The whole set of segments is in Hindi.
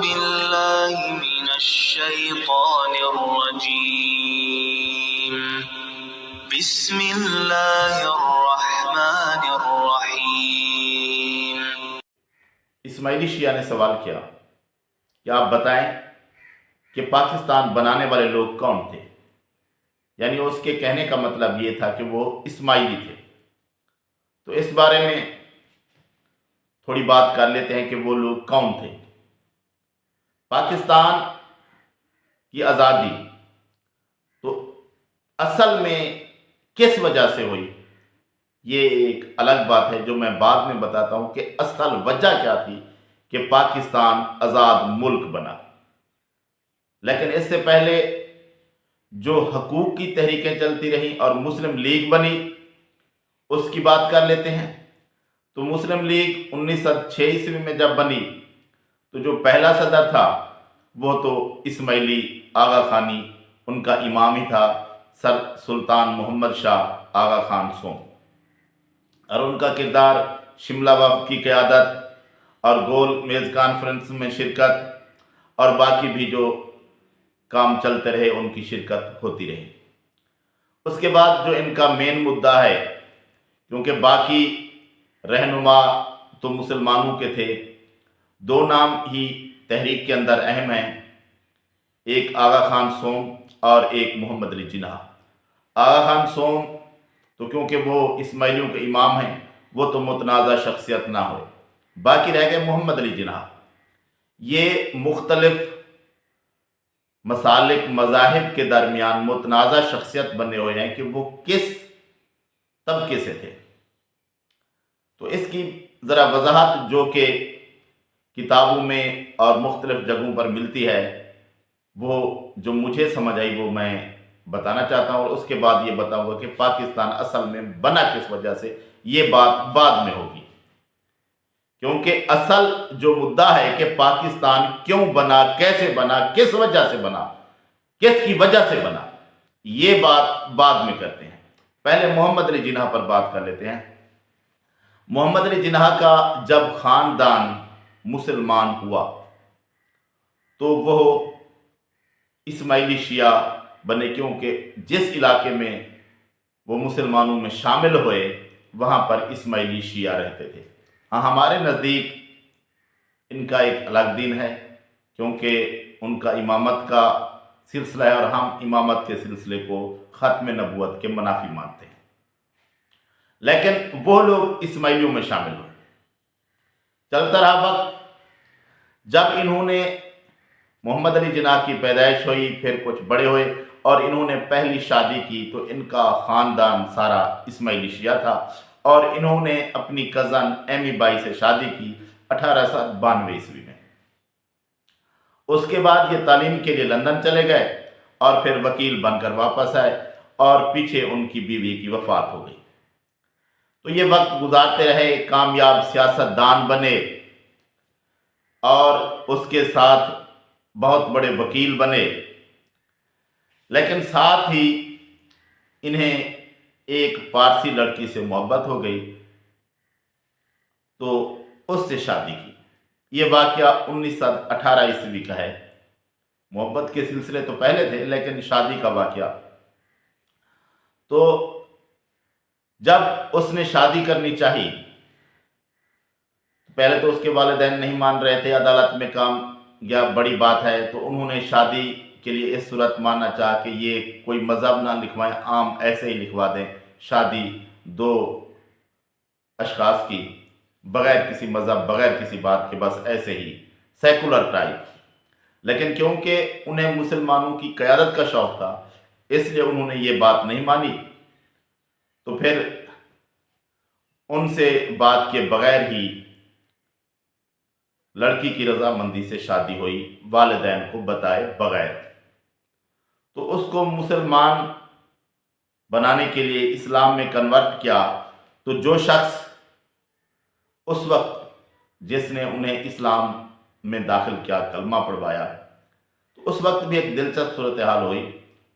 बिल्लाहि मिनश्शैतानिर्रजीम बिस्मिल्लाहिर्रहमानिर्रहीम। इस्माइली शिया ने सवाल किया कि आप बताएं कि पाकिस्तान बनाने वाले लोग कौन थे। यानी उसके कहने का मतलब ये था कि वो इस्माइली थे। तो इस बारे में थोड़ी बात कर लेते हैं कि वो लोग कौन थे। पाकिस्तान की आज़ादी तो असल में किस वजह से हुई, ये एक अलग बात है जो मैं बाद में बताता हूं कि असल वजह क्या थी कि पाकिस्तान आज़ाद मुल्क बना। लेकिन इससे पहले जो हकूक़ की तहरीकें चलती रहीं और मुस्लिम लीग बनी, उसकी बात कर लेते हैं। तो मुस्लिम लीग 1906 ईस्वी में जब बनी तो जो पहला सदर था वो तो इस्माइली आगा खानी, उनका इमाम ही था सर सुल्तान मोहम्मद शाह आगा खान सोम, और उनका किरदार शिमला वफ़द की क़यादत और गोल मेज़ कॉन्फ्रेंस में शिरकत और बाकी भी जो काम चलते रहे उनकी शिरकत होती रही। उसके बाद जो इनका मेन मुद्दा है, क्योंकि बाकी रहनुमा तो मुसलमानों के थे, दो नाम ही तहरीक के अंदर अहम हैं, एक आगा खान सोम और एक मोहम्मद अली जिन्ना। आगा खान सोम तो क्योंकि वो इस्माइलियों के इमाम हैं, वो तो मुतनाज़ा शख्सियत ना हो। बाकी रह गए मोहम्मद अली जिन्ना। ये मुख्तलिफ मसालिक मज़ाहिब के दरमियान मुतनाज़ा शख्सियत बने हुए हैं कि वो किस तबके से थे। तो इसकी ज़रा वजाहत जो कि किताबों में और मुख्तलिफ जगहों पर मिलती है, वो जो मुझे समझ आई वो मैं बताना चाहता हूँ, और उसके बाद ये बताऊँगा कि पाकिस्तान असल में बना किस वजह से, ये बात बाद में होगी। क्योंकि असल जो मुद्दा है कि पाकिस्तान क्यों बना, कैसे बना, किस वजह से बना, किसकी वजह से बना, ये बात बाद में करते हैं। पहले मोहम्मद अली जिन्ना पर बात कर लेते हैं। मोहम्मद अली जिन्ना का जब ख़ानदान मुसलमान हुआ तो वह इस्माइली शिया बने, क्योंकि जिस इलाके में वो मुसलमानों में शामिल हुए वहाँ पर इस्माइली शिया रहते थे। हाँ, हमारे नज़दीक इनका एक अलग दिन है, क्योंकि उनका इमामत का सिलसिला है और हम इमामत के सिलसिले को ख़त्म नबूवत के मुनाफी मानते हैं। लेकिन वो लोग इस्माइलियों में शामिल हुए। चलता रहा वक्त, जब इन्होंने मोहम्मद अली जिन्ना की पैदाइश हुई, फिर कुछ बड़े हुए और इन्होंने पहली शादी की, तो इनका ख़ानदान सारा इस्माइली शिया था और इन्होंने अपनी कज़न एमी बाई से शादी की 1892 ईस्वी में। उसके बाद ये तालीम के लिए लंदन चले गए और फिर वकील बनकर वापस आए और पीछे उनकी बीवी की वफ़ात हो गई। तो ये वक्त गुजारते रहे, कामयाब सियासतदान बने और उसके साथ बहुत बड़े वकील बने। लेकिन साथ ही इन्हें एक पारसी लड़की से मोहब्बत हो गई, तो उससे शादी की। ये वाक़या 1918 ईस्वी का है। मोहब्बत के सिलसिले तो पहले थे, लेकिन शादी का वाक़या, तो जब उसने शादी करनी चाहिए, पहले तो उसके वालिदैन नहीं मान रहे थे, अदालत में काम या बड़ी बात है, तो उन्होंने शादी के लिए इस सूरत मानना चाहा कि ये कोई मज़हब ना लिखवाएं, आम ऐसे ही लिखवा दें, शादी दो अशखास की, बग़ैर किसी मज़हब, बग़ैर किसी बात के, बस ऐसे ही सेकुलर टाइप। लेकिन क्योंकि उन्हें मुसलमानों की क़यादत का शौक़ था, इसलिए उन्होंने ये बात नहीं मानी। तो फिर उनसे बात के बग़ैर ही लड़की की रजामंदी से शादी हुई, वालिदैन को बताए बग़ैर। तो उसको मुसलमान बनाने के लिए इस्लाम में कन्वर्ट किया। तो जो शख्स उस वक्त जिसने उन्हें इस्लाम में दाखिल किया, कलमा पढ़वाया, तो उस वक्त भी एक दिलचस्प सूरत हाल हुई।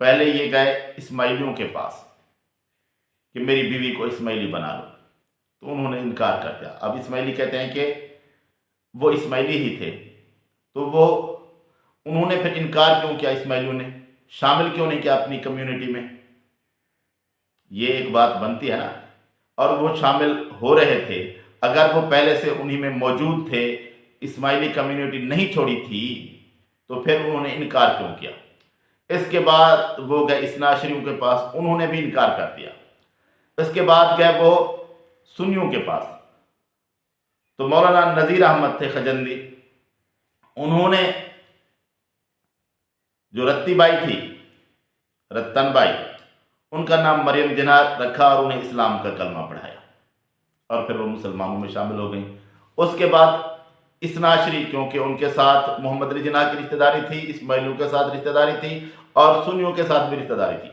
पहले ये गए इस्माइलियों के पास कि मेरी बीवी को इस्माइली बना लो, तो उन्होंने इनकार कर दिया। अब इस्माइली कहते हैं कि वो इस्माइली ही थे, तो वो उन्होंने फिर इनकार क्यों किया, इस्माइलियों ने शामिल क्यों नहीं किया अपनी कम्युनिटी में? ये एक बात बनती है ना। और वो शामिल हो रहे थे, अगर वो पहले से उन्हीं में मौजूद थे, इस्माइली कम्युनिटी नहीं छोड़ी थी, तो फिर उन्होंने इनकार क्यों किया? इसके बाद वो गए इस्नाशरियों के पास, उन्होंने भी इनकार कर दिया। इसके बाद गए वो सुन्नियों के पास, तो मौलाना नज़ीर अहमद थे खजंदी, उन्होंने जो रत्ती बाई थी, रत्तन बाई, उनका नाम मरियम जिन्ना रखा और उन्हें इस्लाम का कलमा पढ़ाया और फिर वो मुसलमानों में शामिल हो गई। उसके बाद इस्नाशरी, क्योंकि उनके साथ मोहम्मद अली जिन्ना की रिश्तेदारी थी, इस्माइलियों के साथ रिश्तेदारी थी और सुन्नियों के साथ भी रिश्तेदारी थी।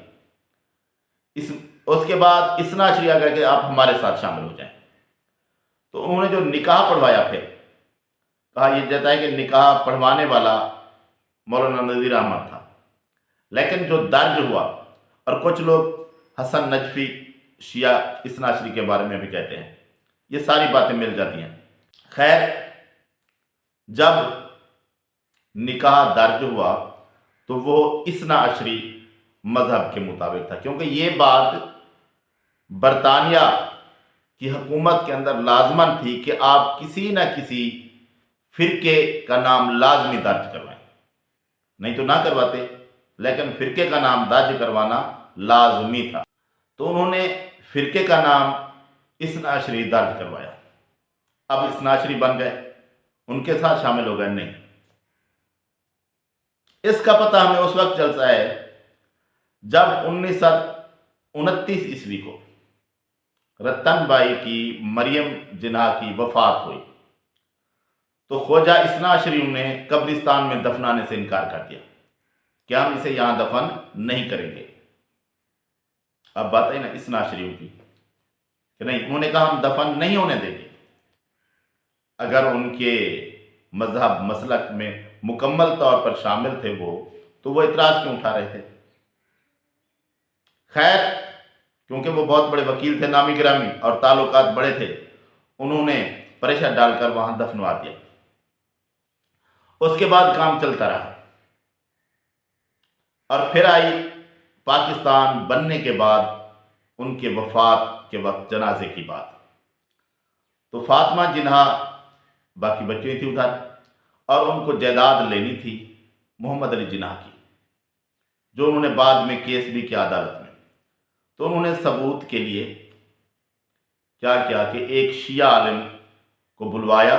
उसके बाद इस्नाशरी आ गया कि आप हमारे साथ शामिल हो जाएं। तो उन्होंने जो निकाह पढ़वाया, फिर कहा, यह जाता है कि निकाह पढ़वाने वाला मौलाना नज़ीर अहमद था, लेकिन जो दर्ज हुआ, और कुछ लोग हसन नजफी शिया इस्नाशरी के बारे में भी कहते हैं, ये सारी बातें मिल जाती हैं। खैर, जब निकाह दर्ज हुआ तो वो इस्नाशरी मजहब के मुताबिक था, क्योंकि ये बात बरतानिया की हुकूमत के अंदर लाजमन थी कि आप किसी न किसी फिरके का नाम लाजमी दर्ज करवाएं, नहीं तो ना करवाते, लेकिन फिरके का नाम दर्ज करवाना लाजमी था। तो उन्होंने फिरके का नाम इस्नाशरी दर्ज करवाया। अब इस्नाशरी बन गए, उनके साथ शामिल हो गए? नहीं। इसका पता हमें उस वक्त चलता है जब 1929 ईस्वी को रतन बाई की मरियम जिन्ना की वफात हुई, तो ख्वाजा इस्नाशरी ने कब्रिस्तान में दफनाने से इनकार कर दिया कि हम इसे यहां दफन नहीं करेंगे। अब बात है ना इस्नाशरियों की कि नहीं, उन्होंने कहा हम दफन नहीं होने देंगे। अगर उनके मजहब मसलक में मुकम्मल तौर पर शामिल थे वो इतराज क्यों उठा रहे थे? खैर, क्योंकि वो बहुत बड़े वकील थे, नामी गिरामी, और ताल्लुकात बड़े थे, उन्होंने प्रेशर डालकर वहां दफनवा दिया। उसके बाद काम चलता रहा और फिर आई पाकिस्तान बनने के बाद उनके वफात के वक्त जनाजे की बात। तो फातिमा जिन्हा बाकी बच्ची थी उधर, और उनको जायदाद लेनी थी मोहम्मद अली जिन्ना की, जो उन्होंने बाद में केस भी किया अदालत में। तो उन्होंने सबूत के लिए क्या किया कि एक शिया आलिम को बुलवाया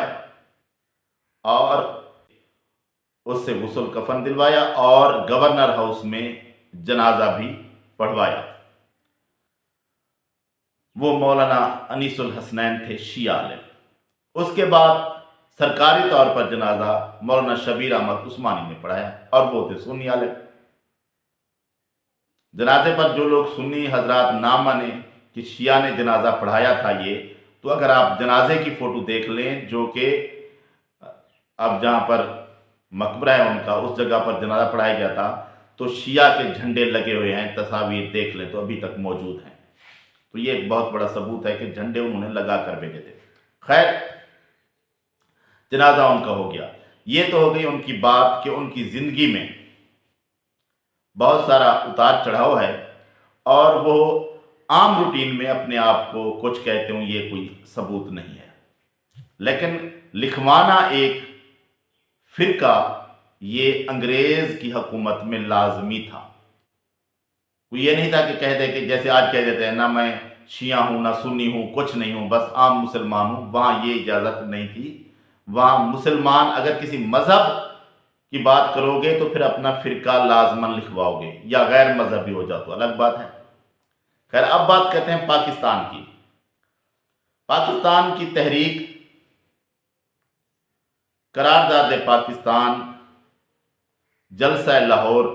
और उससे गुस्ल कफन दिलवाया और गवर्नर हाउस में जनाजा भी पढ़वाया। वो मौलाना अनीसुल हसनैन थे, शिया आलिम। उसके बाद सरकारी तौर पर जनाजा मौलाना शबीर अहमद उस्मानी ने पढ़ाया और वो थे सुन्नी आलिम। जनाजे पर जो लोग सुन्नी हजरात ना माने कि शिया ने जनाजा पढ़ाया था ये, तो अगर आप जनाजे की फ़ोटो देख लें, जो कि अब जहाँ पर मकबरा है उनका, उस जगह पर जनाजा पढ़ाया गया था, तो शिया के झंडे लगे हुए हैं, तस्वीर देख लें तो अभी तक मौजूद हैं। तो ये एक बहुत बड़ा सबूत है कि झंडे उन्होंने लगा कर भेजे थे। खैर, जनाजा उनका हो गया। ये तो हो गई उनकी बात कि उनकी ज़िंदगी में बहुत सारा उतार चढ़ाव है और वो आम रूटीन में अपने आप को कुछ कहते हूँ, ये कोई सबूत नहीं है। लेकिन लिखवाना एक फिरका, ये अंग्रेज़ की हुकूमत में लाजमी था। वो ये नहीं था कि कह दे कि जैसे आज कह देते हैं ना, मैं शिया हूँ ना सुन्नी हूँ, कुछ नहीं हूँ, बस आम मुसलमान हूँ। वहाँ ये इजाज़त नहीं थी। वहाँ मुसलमान अगर किसी मज़हब की बात करोगे तो फिर अपना फ़िरका लाजमन लिखवाओगे, या गैर मजहबी हो जाओ तो अलग बात है। खैर, अब बात करते हैं पाकिस्तान की। पाकिस्तान की तहरीक, करारदाद पाकिस्तान, जलसा लाहौर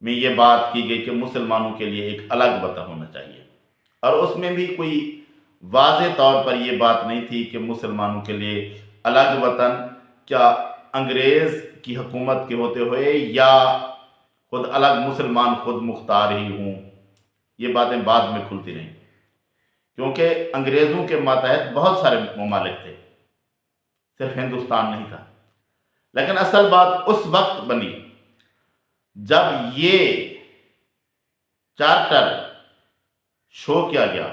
में ये बात की गई कि मुसलमानों के लिए एक अलग वतन होना चाहिए, और उसमें भी कोई वाज़े तौर पर यह बात नहीं थी कि मुसलमानों के लिए अलग वतन क्या अंग्रेज़ की हुकूमत के होते हुए या खुद अलग मुसलमान खुद मुख्तार ही हों। ये बातें बाद में खुलती रहीं, क्योंकि अंग्रेज़ों के मातहत बहुत सारे ममालिक थे, सिर्फ हिंदुस्तान नहीं था। लेकिन असल बात उस वक्त बनी जब ये चार्टर शो किया गया,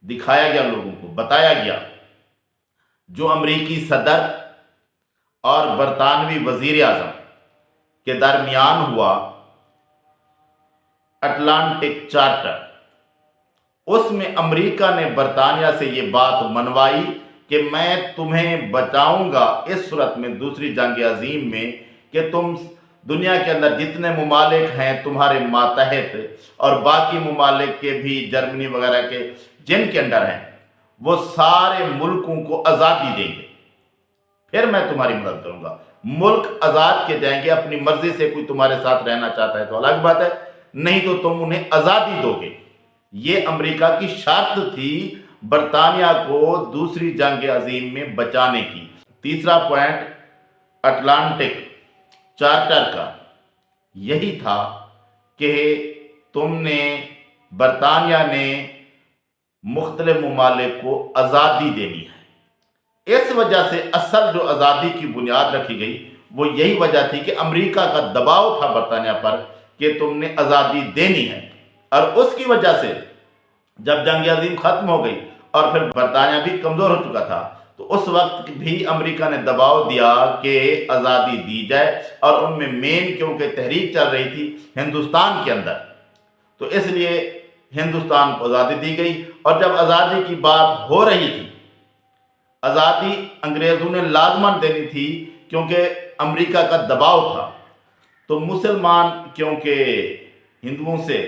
दिखाया गया, लोगों को बताया गया, जो अमेरिकी सदर और बरतानवी वजीर आजम के दरमियान हुआ अटलांटिक चार्टर, उसमें अमेरिका ने बरतानिया से ये बात मनवाई कि मैं तुम्हें बचाऊंगा इस सूरत में दूसरी जंग अजीम में कि तुम दुनिया के अंदर जितने मुमालिक हैं तुम्हारे मातहत और बाकी मुमालिक के भी जर्मनी वगैरह के जिनके अंडर हैं वो सारे मुल्कों को आज़ादी देंगे, फिर मैं तुम्हारी मदद करूंगा। मुल्क आज़ाद के जाएंगे, अपनी मर्जी से कोई तुम्हारे साथ रहना चाहता है तो अलग बात है, नहीं तो तुम उन्हें आज़ादी दोगे। ये अमेरिका की शर्त थी बरतानिया को दूसरी जंग अजीम में बचाने की। तीसरा पॉइंट अटलांटिक चार्टर का यही था कि बरतानिया ने मुख्तलिफ मुमालिक को आज़ादी देनी है। इस वजह से असल जो आज़ादी की बुनियाद रखी गई वो यही वजह थी कि अमेरिका का दबाव था बरतानिया पर कि तुमने आज़ादी देनी है। और उसकी वजह से जब जंग अजीम खत्म हो गई और फिर बरतानिया भी कमज़ोर हो चुका था तो उस वक्त भी अमेरिका ने दबाव दिया कि आज़ादी दी जाए, और उनमें मेन क्योंकि तहरीक चल रही थी हिंदुस्तान के अंदर, तो इसलिए हिंदुस्तान को आज़ादी दी गई। और जब आज़ादी की बात हो रही थी, आज़ादी अंग्रेज़ों ने लाजमन देनी थी क्योंकि अमेरिका का दबाव था, तो मुसलमान क्योंकि हिंदुओं से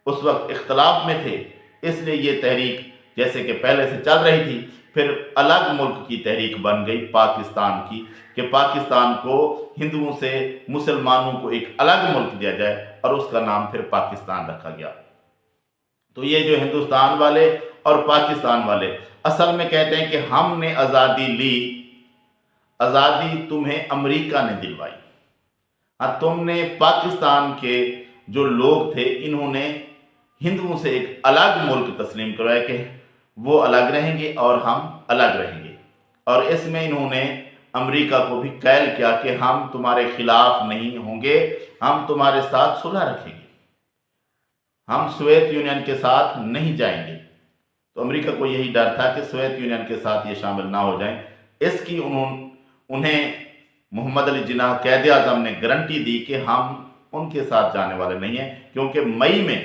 उस वक्त इख्तलाफ में थे, इसलिए ये तहरीक जैसे कि पहले से चल रही थी, फिर अलग मुल्क की तहरीक बन गई पाकिस्तान की कि पाकिस्तान को हिंदुओं से मुसलमानों को एक अलग मुल्क दिया जाए, और उसका नाम फिर पाकिस्तान रखा गया। तो ये जो हिंदुस्तान वाले और पाकिस्तान वाले असल में कहते हैं कि हमने आज़ादी ली, आज़ादी तुम्हें अमेरिका ने दिलवाई। हाँ, तुमने पाकिस्तान के जो लोग थे इन्होंने हिंदुओं से एक अलग मुल्क तस्लीम करवाया कि वो अलग रहेंगे और हम अलग रहेंगे, और इसमें इन्होंने अमेरिका को भी कैल किया कि हम तुम्हारे खिलाफ नहीं होंगे, हम तुम्हारे साथ सुलह रखेंगे, हम सोवियत यूनियन के साथ नहीं जाएंगे। तो अमेरिका को यही डर था कि सोवियत यूनियन के साथ ये शामिल ना हो जाएं। इसकी उन्हें मोहम्मद अली जिन्नाह कैद आज़म ने गारंटी दी कि हम उनके साथ जाने वाले नहीं हैं, क्योंकि मई में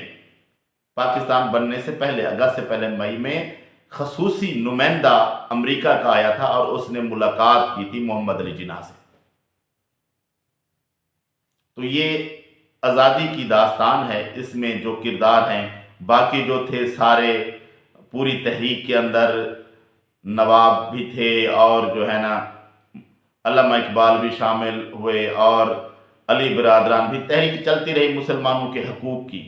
पाकिस्तान बनने से पहले, अगस्त से पहले मई में खसूसी नुमाइंदा अमेरिका का आया था और उसने मुलाकात की थी मोहम्मद अली जिन्नाह से। तो ये आज़ादी की दास्तान है, इसमें जो किरदार हैं, बाकी जो थे सारे पूरी तहरीक के अंदर नवाब भी थे और जो है ना अल्लामा इकबाल भी शामिल हुए और अली बिरादरान भी, तहरीक चलती रही मुसलमानों के हकूक़ की,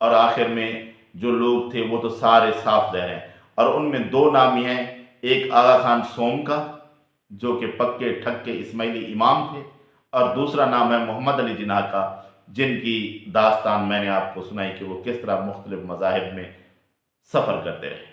और आखिर में जो लोग थे वो तो सारे साफ दे रहे हैं, और उनमें दो नामी हैं, एक आगा खान सोम का जो कि पक्के ठक्के इस्माइली इमाम थे, और दूसरा नाम है मोहम्मद अली जिन्नाह का, जिनकी दास्तान मैंने आपको सुनाई कि वो किस तरह मुख्तलिफ मज़ाहिब में सफ़र करते रहे।